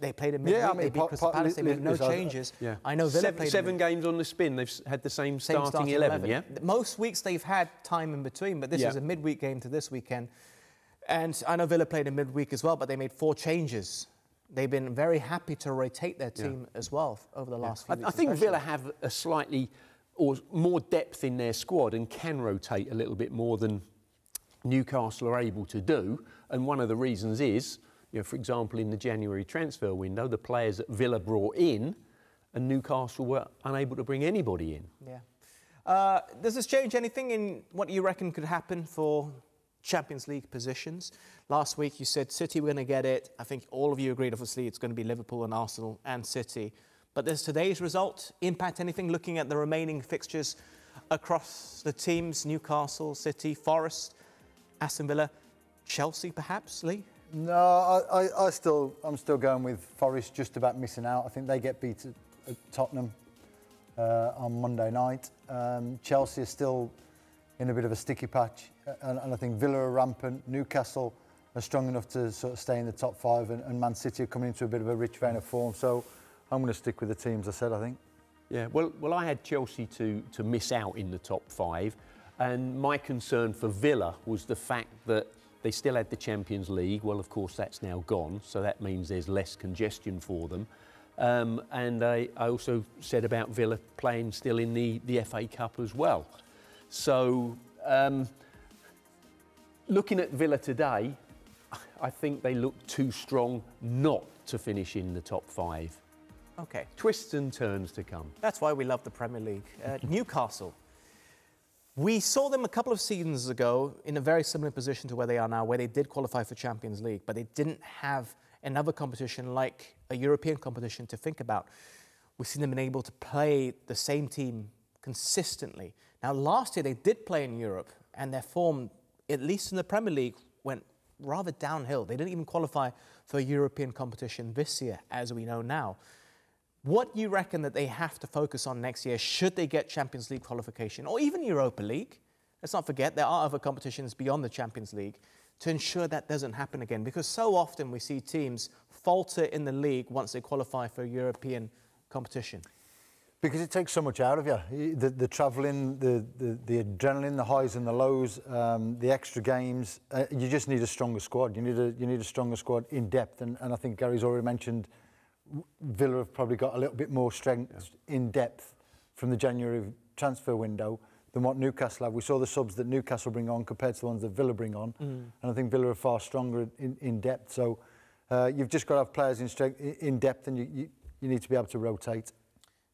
they played in midweek. Yeah, I mean, they beat Crystal Palace. They made no changes. Yeah. I know Villa played seven games on the spin. They've had the same starting 11. Yeah. Most weeks they've had time in between, but this is a midweek game to this weekend. And I know Villa played in midweek as well, but they made 4 changes. They've been very happy to rotate their team as well over the last few weeks. I think Villa have a slightly or more depth in their squad and can rotate a little bit more than Newcastle are able to do. And one of the reasons is, you know, for example, in the January transfer window, the players that Villa brought in and Newcastle were unable to bring anybody in. Yeah. Does this change anything in what you reckon could happen for Champions League positions? Last week you said City were going to get it. I think all of you agreed, obviously, it's going to be Liverpool and Arsenal and City. But does today's result impact anything, looking at the remaining fixtures across the teams? Newcastle, City, Forest, Aston Villa, Chelsea, perhaps, Lee? No, I'm still going with Forest, just about missing out. I think they get beat at Tottenham on Monday night. Chelsea is still in a bit of a sticky patch, and I think Villa are rampant. Newcastle are strong enough to sort of stay in the top 5, and Man City are coming into a bit of a rich vein of form. So I'm going to stick with the teams I said, I think. Yeah, well, I had Chelsea to miss out in the top 5, and my concern for Villa was the fact that they still had the Champions League. Well, of course, that's now gone, so that means there's less congestion for them. And I also said about Villa playing still in the FA Cup as well. So, looking at Villa today, I think they look too strong not to finish in the top 5. Okay. Twists and turns to come. That's why we love the Premier League. Newcastle. We saw them a couple of seasons ago in a very similar position to where they are now, where they did qualify for Champions League, but they didn't have another competition like a European competition to think about. We've seen them been able to play the same team consistently. Now, last year they did play in Europe, and their form, at least in the Premier League, went rather downhill. They didn't even qualify for a European competition this year, as we know now. What do you reckon that they have to focus on next year, should they get Champions League qualification, or even Europa League? Let's not forget, there are other competitions beyond the Champions League, to ensure that doesn't happen again. Because so often we see teams falter in the league once they qualify for a European competition. Because it takes so much out of you. The travelling, the adrenaline, the highs and the lows, the extra games. You just need a stronger squad. You need a stronger squad in depth. And I think Gary's already mentioned Villa have probably got a little bit more strength in depth from the January transfer window than what Newcastle have. We saw the subs that Newcastle bring on compared to the ones that Villa bring on. And I think Villa are far stronger in depth. So you've just got to have players in depth, and you need to be able to rotate.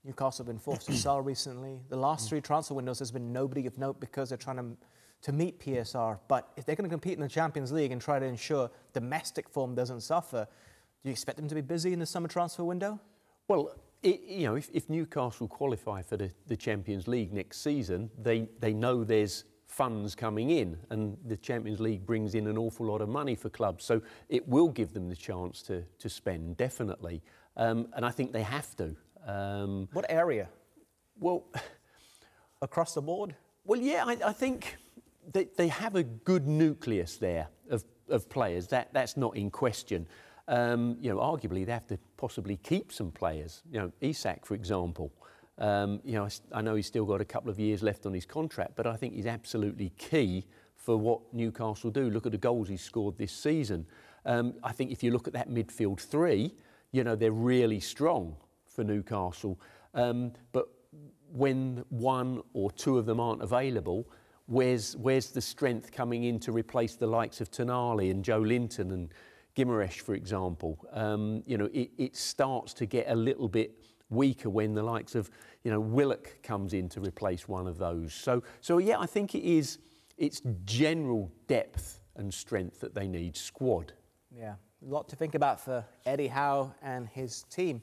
Newcastle have been forced to sell recently. The last 3 transfer windows, there's been nobody of note because they're trying to meet PSR. But if they're going to compete in the Champions League and try to ensure domestic form doesn't suffer, do you expect them to be busy in the summer transfer window? Well, you know, if Newcastle qualify for the Champions League next season, they know there's funds coming in, and the Champions League brings in an awful lot of money for clubs. So it will give them the chance to spend, definitely. And I think they have to. What area? Well, across the board? Well, yeah, I think they have a good nucleus there of players. That's not in question. You know, arguably they have to possibly keep some players. You know, Isak, for example. You know, I know he's still got a couple of years left on his contract, but I think he's absolutely key for what Newcastle do. Look at the goals he's scored this season. I think if you look at that midfield 3, you know, they're really strong for Newcastle. But when 1 or 2 of them aren't available, where's the strength coming in to replace the likes of Tonali and Joe Linton and Guimaraes, for example? You know, it starts to get a little bit weaker when the likes of, you know, Willock comes in to replace one of those. So yeah, I think it's general depth and strength that they need, squad. Yeah, a lot to think about for Eddie Howe and his team.